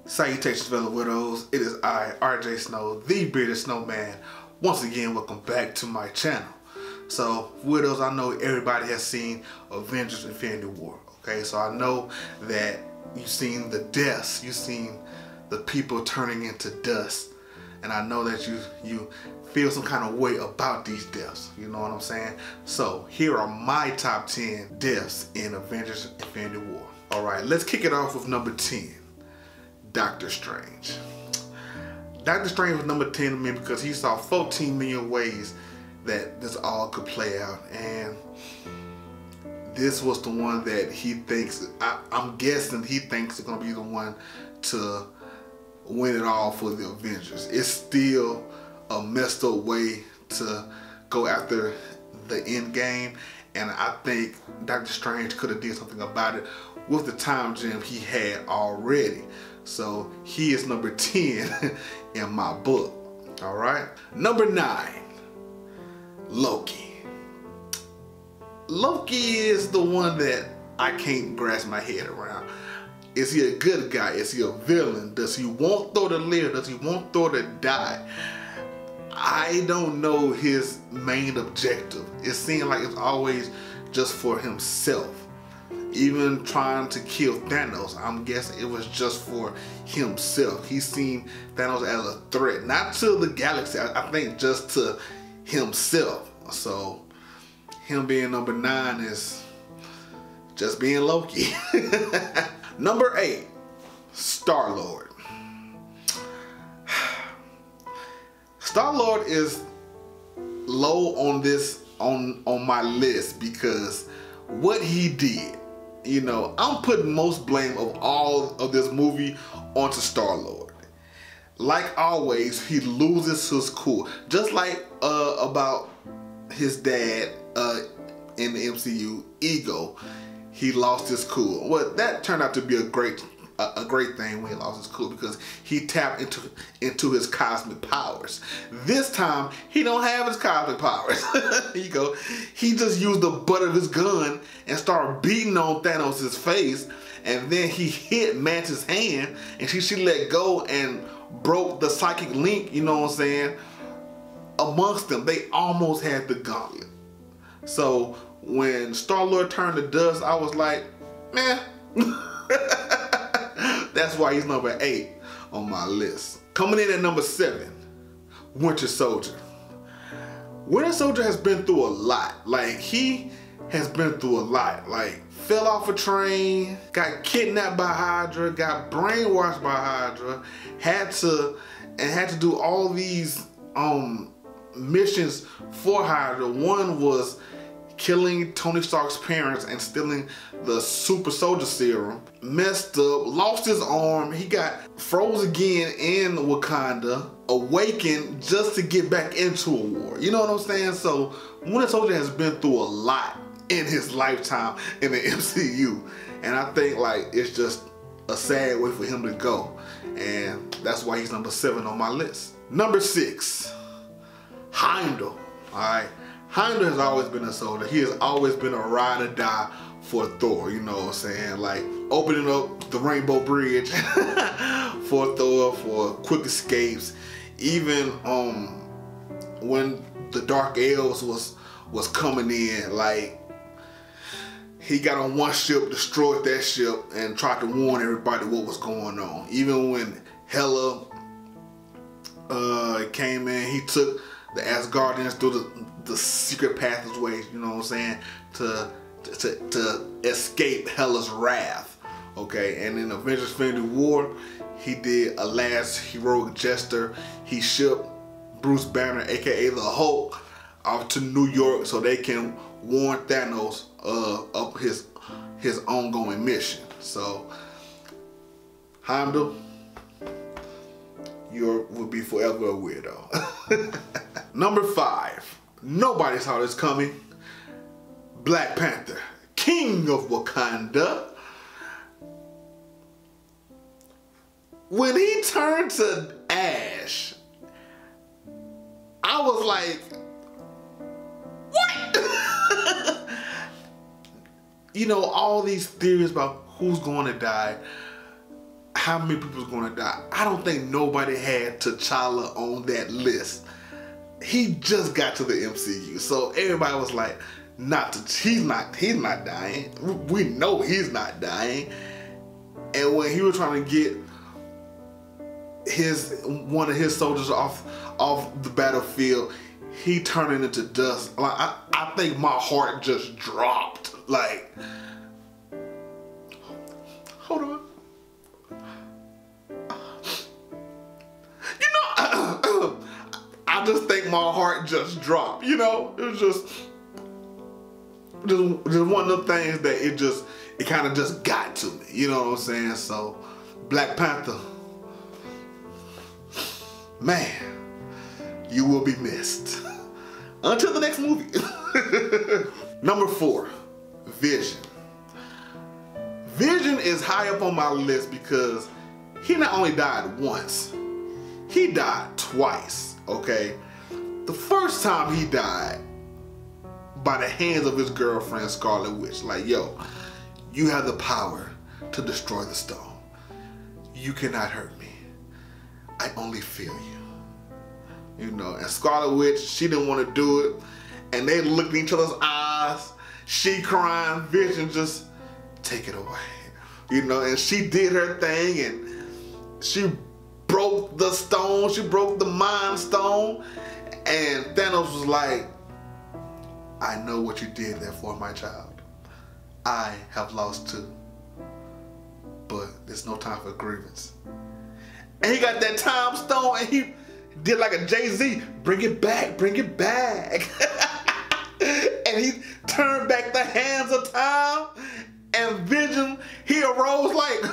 Salutations, fellow widows. It is I, RJ Snow, the bearded snowman. Once again, welcome back to my channel. So, widows, I know everybody has seen Avengers Infinity War. Okay, so I know that you've seen the deaths, you've seen the people turning into dust, and I know that you feel some kind of way about these deaths. You know what I'm saying? So here are my top 10 deaths in Avengers Infinity War. All right, let's kick it off with number 10. Doctor Strange. Doctor Strange was number 10 to me because he saw 14 million ways that this all could play out, and this was the one that he thinks, I'm guessing he thinks is going to be the one to win it all for the Avengers. It's still a messed up way to go after the end game, and I think Doctor Strange could have did something about it with the time gem he had already. So he is number 10 in my book. All right. Number 9, Loki. Loki is the one that I can't grasp my head around. Is he a good guy? Is he a villain? Does he want Thor to live? Does he want Thor to die? I don't know his main objective. It seems like it's always just for himself. Even trying to kill Thanos, I'm guessing it was just for himself. He seen Thanos as a threat, not to the galaxy, I think just to himself. So him being number 9 is just being Loki. Number 8, StarLord. StarLord is low on this on my list because what he did. You know, I'm putting most blame of all of this movie onto StarLord. Like always, he loses his cool. Just like about his dad in the MCU, Ego, he lost his cool. Well, that turned out to be a great thing when he lost his cool because he tapped into his cosmic powers. This time, he don't have his cosmic powers. He just used the butt of his gun and started beating on Thanos' face, and then he hit Mantis' hand, and she let go and broke the psychic link, you know what I'm saying, amongst them. They almost had the gauntlet. So when StarLord turned to dust, I was like, man. That's why he's number 8 on my list. Coming in at number 7, Winter Soldier. Winter Soldier has been through a lot. Like, he has been through a lot. Like, fell off a train, got kidnapped by Hydra, got brainwashed by Hydra, had to do all these missions for Hydra. One was killing Tony Stark's parents and stealing the super soldier serum. Messed up, lost his arm, he got froze again in Wakanda, awakened just to get back into a war. You know what I'm saying? So Winter Soldier has been through a lot in his lifetime in the MCU, and I think like it's just a sad way for him to go, and that's why he's number 7 on my list. Number 6, Heimdall. All right. Heimdall has always been a soldier. He has always been a ride or die for Thor, you know what I'm saying? Like opening up the Rainbow Bridge for Thor, for quick escapes. Even when the Dark Elves was coming in, like he got on one ship, destroyed that ship, and tried to warn everybody what was going on. Even when Hela came in, he took the Asgardians through the secret passageways, you know what I'm saying, to escape Hela's wrath. Okay, and in Avengers Infinity War, he did a last heroic gesture. He shipped Bruce Banner, aka the Hulk, off to New York so they can warn Thanos of his ongoing mission. So Heimdall, you will be forever a weirdo. Number 5, nobody saw this coming, Black Panther, King of Wakanda. When he turned to ash, I was like, what? You know, all these theories about who's going to die. how many people's gonna die. I don't think nobody had T'Challa on that list. He just got to the MCU, so everybody was like, he's not dying. We know he's not dying. And when he was trying to get one of his soldiers off the battlefield, he turned into dust. Like I think my heart just dropped. Like, hold on. You know, I just think my heart just dropped. You know, it was just one of the things that it kind of just got to me. You know what I'm saying? So, Black Panther, man, you will be missed. Until the next movie. Number 4, Vision. Vision is high up on my list because he not only died once, he died twice, okay? The first time he died by the hands of his girlfriend, Scarlet Witch. Like, yo, you have the power to destroy the stone. You cannot hurt me. I only feel you. You know, and Scarlet Witch, she didn't want to do it. And they looked in each other's eyes. She crying, Vision just, take it away. You know, and she did her thing and she broke the stone. She broke the Mind Stone. And Thanos was like, I know what you did there for, my child. I have lost too. But there's no time for grievance. And he got that time stone and he did like a Jay-Z, bring it back, bring it back. And he turned back the hands of time, and Vision, he arose like,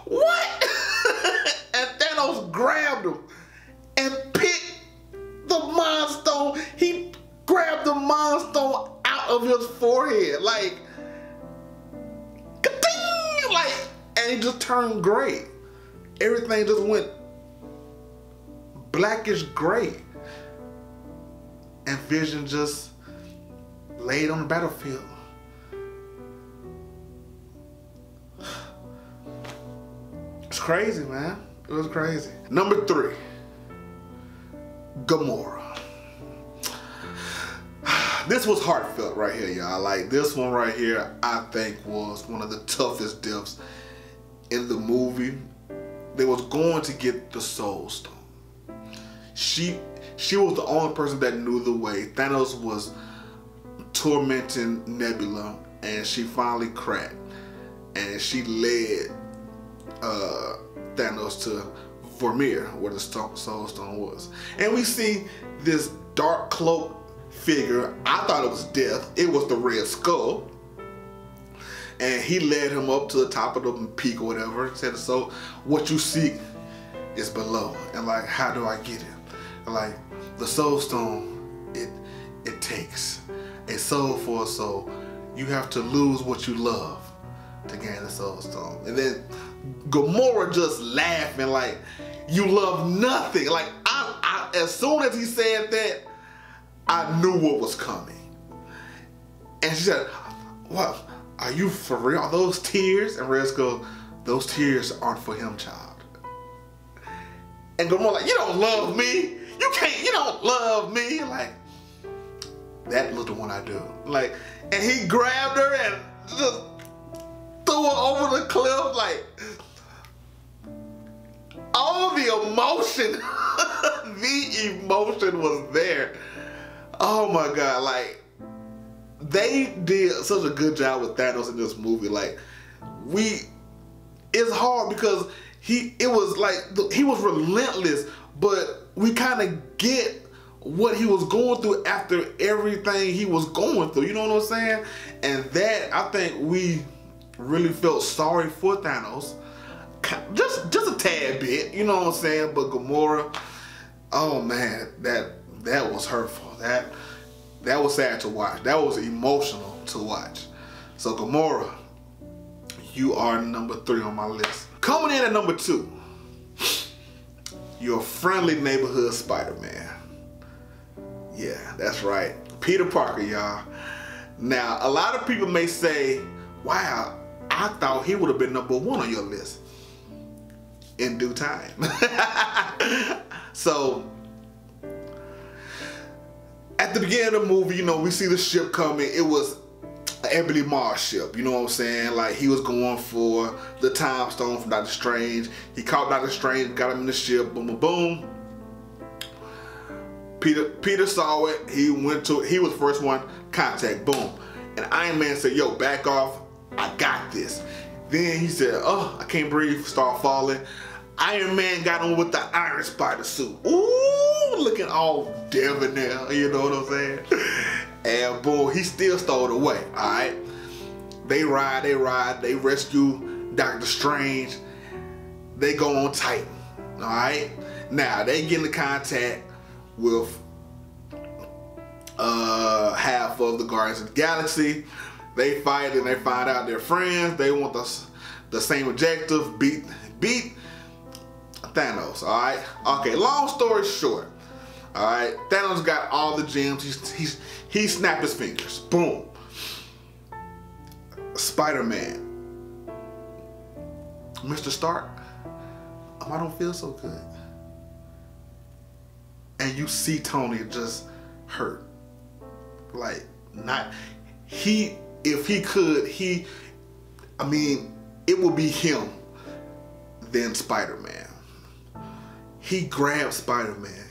what? And Thanos grabbed him and picked the Mind Stone. He grabbed the Mind Stone out of his forehead, like, ka-ding! Like, and he just turned gray. Everything just went blackish gray. And Vision just laid on the battlefield. It's crazy, man. It was crazy. Number 3, Gomorrah. This was heartfelt right here, y'all. Like, this one right here, I think was one of the toughest deaths in the movie. They was going to get the Soul Stone. She was the only person that knew the way. Thanos was tormenting Nebula, and she finally cracked, and she led Thanos to Vormir, where the Soul Stone was. And we see this dark cloak figure. I thought it was Death. It was the Red Skull. And he led him up to the top of the peak or whatever. Said, so what you seek is below. And like, how do I get it? And like, the Soul Stone, it takes a soul for a soul. You have to lose what you love to gain the Soul Stone. And then Gomorrah just laughing like, you love nothing. Like, I as soon as he said that, I knew what was coming. And she said, what? Are you for real? Are those tears? And Red Skull, those tears aren't for him, child. And Gomorrah like, you don't love me. You don't love me. Like, that was the one I do. Like, and he grabbed her and just threw her over the cliff. Like, all the emotion, the emotion was there. Oh my God, like, they did such a good job with Thanos in this movie. Like, it's hard because he was relentless, but we kind of get what he was going through after everything he was going through. You know what I'm saying? And that, I think we really felt sorry for Thanos. Just a tad bit, you know what I'm saying? But Gomorrah, oh man, that was hurtful. That was sad to watch. That was emotional to watch. So Gomorrah, you are number 3 on my list. Coming in at number 2, your friendly neighborhood Spider-Man. Yeah, that's right. Peter Parker, y'all. Now, a lot of people may say, wow, I thought he would have been number 1 on your list. in due time. So at the beginning of the movie, you know, we see the ship coming. It was an Ebony Mars ship, you know what I'm saying? Like, he was going for the time stone from Doctor Strange. He caught Doctor Strange, got him in the ship, boom, boom, boom. Peter saw it. He went to it. He was the first one, contact, boom. And Iron Man said, yo, back off. I got this. Then he said, oh, I can't breathe, start falling. Iron Man got on with the Iron Spider suit. Ooh, looking all debonair, you know what I'm saying? And boom, he still stole away, all right? They ride, they rescue Doctor Strange. They go on Titan, all right? Now, they get into contact with half of the Guardians of the Galaxy. They fight and they find out they're friends. They want the same objective, beat Thanos, all right? Okay, long story short, all right? Thanos got all the gems. He snapped his fingers. Boom. Spider-Man. Mr. Stark, I don't feel so good. And you see Tony just hurt. Like, if he could, I mean, it would be him than Spider-Man. He grabbed Spider-Man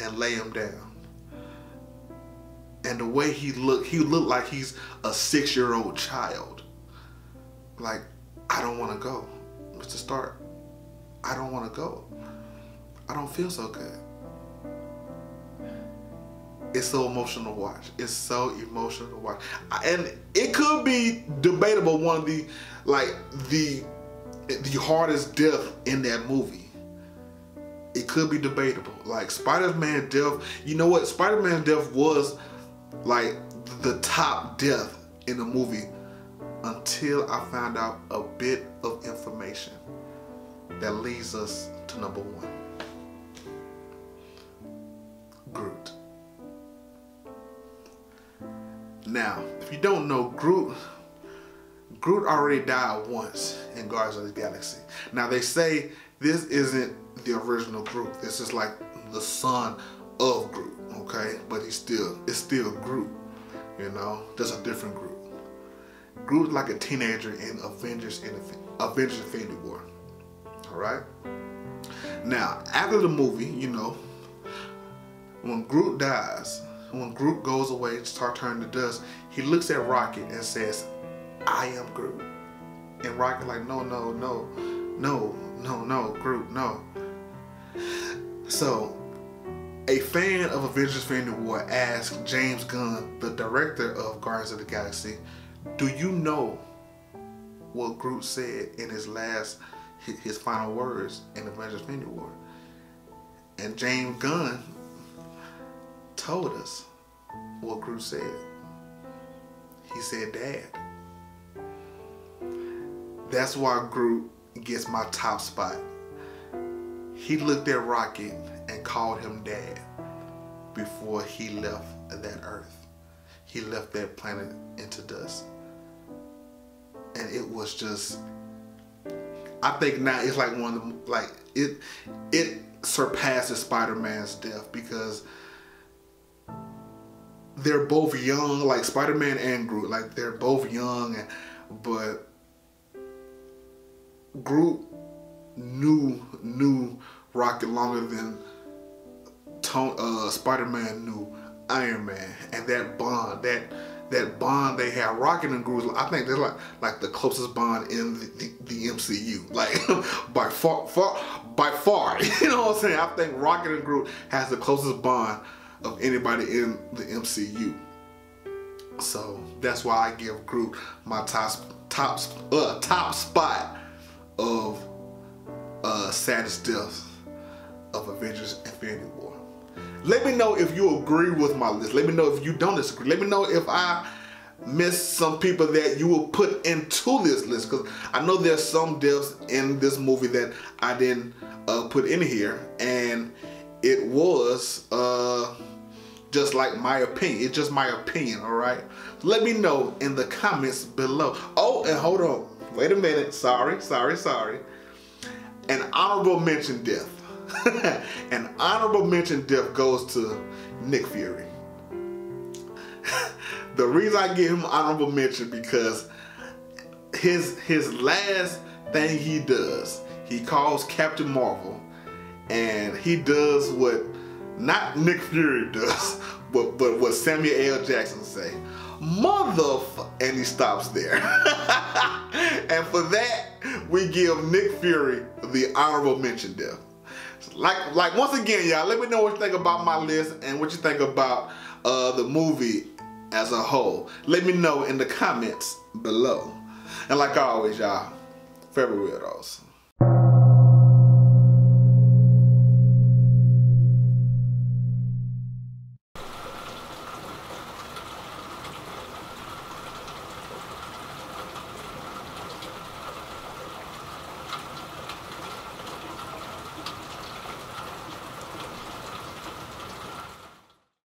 and lay him down. And the way he looked like he's a 6-year-old child. Like, I don't want to go, Mr. Stark. I don't want to go. I don't feel so good. It's so emotional to watch. It's so emotional to watch. And it could be debatable, one of the hardest death in that movie. It could be debatable. Like, Spider-Man death, you know what? Spider-Man death was like the top death in the movie until I found out a bit of information that leads us to number 1. Groot. Now, if you don't know, Groot already died once in Guardians of the Galaxy. Now, they say this isn't the original Groot. This is like the son of Groot, okay? But it's still Groot, you know? Just a different Groot. Groot is like a teenager in Avengers Infinity War, all right? Now, after the movie, you know, when Groot dies, when Groot goes away and starts turning to dust, he looks at Rocket and says, I am Groot. And Rocket like, no, Groot, no. So, a fan of Avengers Infinity War asked James Gunn, the director of Guardians of the Galaxy, do you know what Groot said in his final words in Avengers Infinity War? And James Gunn told us what Groot said. He said, Dad. That's why Groot gets my top spot. He looked at Rocket and called him Dad before he left that Earth. He left that planet into dust. And it was just, I think now it's like one of the, like, it surpasses Spider-Man's death because they're both young, like Spider-Man and Groot, like they're both young, but Groot knew Rocket longer than Spider-Man knew Iron Man, and that bond they have, Rocket and Groot, I think they're like the closest bond in the MCU, like by far. You know what I'm saying? I think Rocket and Groot has the closest bond of anybody in the MCU. So that's why I give Groot my top spot of saddest deaths of Avengers Infinity War. Let me know if you agree with my list. Let me know if you don't disagree. Let me know if I missed some people that you will put into this list, because I know there's some deaths in this movie that I didn't put in here, and it was just like my opinion. It's just my opinion, all right? Let me know in the comments below. Oh, and hold on. Wait a minute. Sorry. an honorable mention death. An honorable mention death goes to Nick Fury. The reason I give him honorable mention because his last thing he does, he calls Captain Marvel, and he does what not Nick Fury does, but what Samuel L. Jackson say, motherfucker, and he stops there. And for that, we give Nick Fury the honorable mention death. Like once again, y'all, let me know what you think about my list and what you think about the movie as a whole. Let me know in the comments below. And like always, y'all, forever weirdos.